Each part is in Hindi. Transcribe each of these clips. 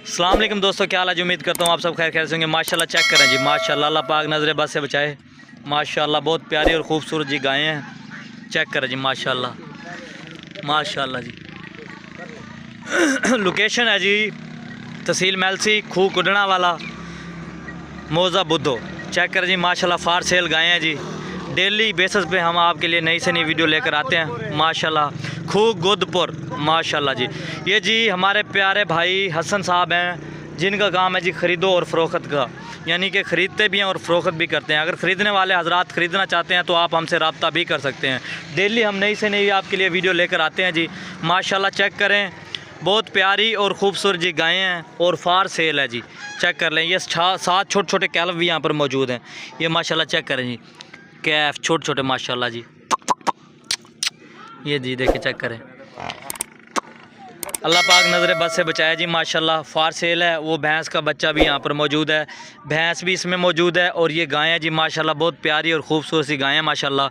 अस्सलाम वालेकुम दोस्तों, क्या हाल है? उम्मीद करता हूँ आप सब खैर से होंगे। माशाल्लाह चेक करें जी, माशाल्लाह अल्लाह पाक नज़र बस से बचाए। माशाल्लाह बहुत प्यारी और ख़ूबसूरत जी गायें हैं। चेक करें जी माशाल्लाह माशाल्लाह जी। लोकेशन है जी तहसील मेलसी, खूह कुडना वाला, मौजा बुद्धो। चेक करें जी माशाल्लाह फार सेल गायें हैं जी। डेली बेसिस पे हम आपके लिए नई से नई वीडियो लेकर आते हैं माशाल्लाह। खूह गुदपुर माशाल्लाह जी। ये जी हमारे प्यारे भाई हसन साहब हैं, जिनका काम है जी ख़रीदो और फ़रोख्त का, यानी कि ख़रीदते भी हैं और फ़रोख्त भी करते हैं। अगर ख़रीदने वाले हजरात ख़रीदना चाहते हैं तो आप हमसे रब्ता भी कर सकते हैं। डेली हम नई से नई आपके लिए वीडियो लेकर आते हैं जी माशाल्लाह। चेक करें, बहुत प्यारी और ख़ूबसूरत जी गायें हैं और फार सेल है जी। चेक कर लें, ये 7 छोटे छोटे कैल्व भी यहाँ पर मौजूद हैं। ये माशाल्लाह चेक करें जी, कैफ छोटे छोटे माशाल्लाह जी। ये जी देखिए चेक करें, अल्लाह पाक नज़र बस से बचाया जी माशाल्लाह। फार सेल है। वो भैंस का बच्चा भी यहाँ पर मौजूद है, भैंस भी इसमें मौजूद है। और ये गायें जी माशाल्लाह बहुत प्यारी और ख़ूबसूरत सी गायें माशाल्लाह।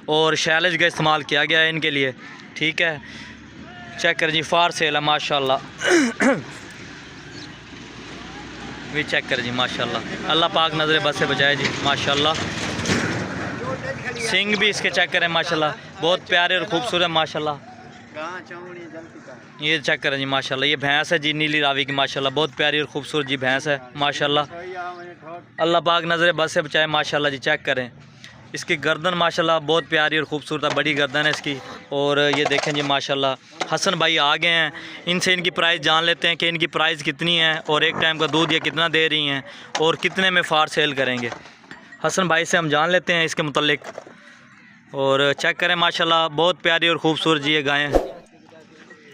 और शैलेज का इस्तेमाल किया गया है इनके लिए, ठीक है। चेक करें जी, फार सेल है माशाल्लाह। भी चेक करें जी माशाल्लाह, अल्लाह पाक नज़र बस से बचाए जी माशाल्लाह। सिंग भी इसके चेक करें माशाल्लाह, बहुत प्यारे और ख़ूबसूरत माशाल्लाह। ये चेक करें जी माशाल्लाह। ये भैंस है जी नीली रावी की माशाल्लाह, बहुत प्यारी और ख़ूबसूरत जी भैंस है माशाल्लाह। अल्लाह पाक नज़र बस से बचाए माशाल्लाह जी। चेक करें, इसकी गर्दन माशाल्लाह बहुत प्यारी और ख़ूबसूरत है, बड़ी गर्दन है इसकी। और ये देखें जी माशाल्लाह, हसन भाई आ गए हैं, इनसे इनकी प्राइस जान लेते हैं कि इनकी प्राइस कितनी है और एक टाइम का दूध ये कितना दे रही हैं और कितने में फार सेल करेंगे। हसन भाई से हम जान लेते हैं इसके मुतल्लिक। और चेक करें माशाल्लाह, बहुत प्यारी और ख़ूबसूरत जी ये गायें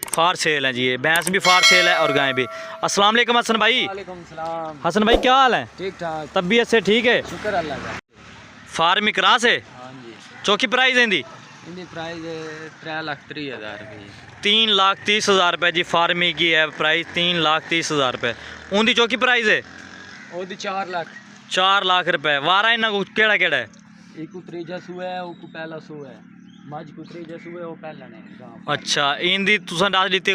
फार सेल हैं जी। ये भैंस भी फार सेल है और गायें भी। अस्सलाम वालेकुम हसन भाई। वालेकुम सलाम। हसन भाई क्या हाल है? ठीक ठाक, तबीयत से ठीक है? शुक्र अल्लाह का। फार्म क्रॉस है। हाँ जी, चौकी प्राइस है इंदी? इंदी प्राइस 3,30,000 रुपये। 3,30,000 रुपये जी। फार्मी की है प्राइस 3,30,000 रुपये। उनकी चौकी प्राइस है ओदी 4 लाख। 4 लाख रुपये। वारा इन्ना को केड़ा केड़ा है? एक को त्रीजा सूआ है, वो को पहला सूआ है। मज को त्रीजा सूआ है, वो पहला ने। अच्छा, इंदी तुसा दस लीती,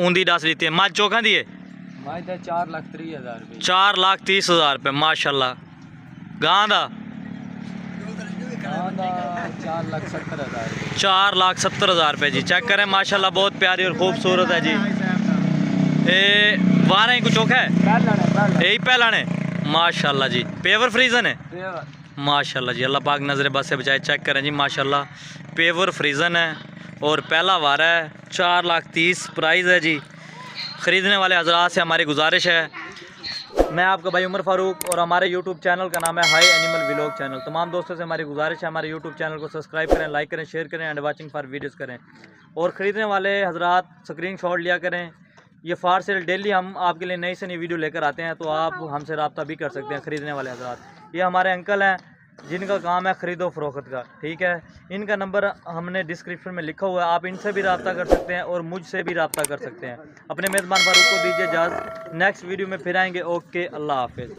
उनदी दस लीती है। मज चौखा दी है? मज दा 4,30,000 रुपये। 4,30,000 रुपये माशाल्लाह। गां दा 4,70,000 रुपये। 4,70,000 रुपये जी। चेक करें माशाल्लाह, बहुत प्यारी और ख़ूबसूरत है जी। ये वारा को चौखा है, यही पहला ने माशाल्लाह जी। पेवर फ्रीजन है माशाल्लाह जी। अल्लाह पाक नज़र बस से बचाए। चेक करें जी माशाल्लाह, पेवर फ्रीजन है और पहला वारा है। 4,30,000 प्राइस है जी। ख़रीदने वाले हजरात से हमारी गुजारिश है, मैं आपका भाई उमर फ़ारूक और हमारे यूट्यूब चैनल का नाम है हाई एनिमल व्लॉग चैनल। तमाम दोस्तों से हमारी गुजारिश है, हमारे यूट्यूब चैनल को सब्सक्राइब करें, लाइक करें, शेयर करें एंड वाचिंग फॉर वीडियोस करें। और ख़रीदने वाले हजरात स्क्रीनशॉट लिया करें। ये फार सेल डेली हम आपके लिए नई से नई वीडियो लेकर आते हैं, तो आप हमसे रब्ता भी कर सकते हैं ख़रीदने वाले हजरात। ये हमारे अंकल हैं जिनका काम है ख़रीदो फ़रोख्त का, ठीक है। इनका नंबर हमने डिस्क्रिप्शन में लिखा हुआ है, आप इनसे भी रब्ता कर सकते हैं और मुझसे भी रब्ता कर सकते हैं। अपने मेज़बान फ़ारूक को दीजिए इजाज़त, नेक्स्ट वीडियो में फिर आएंगे। ओके, अल्लाह हाफ़िज़।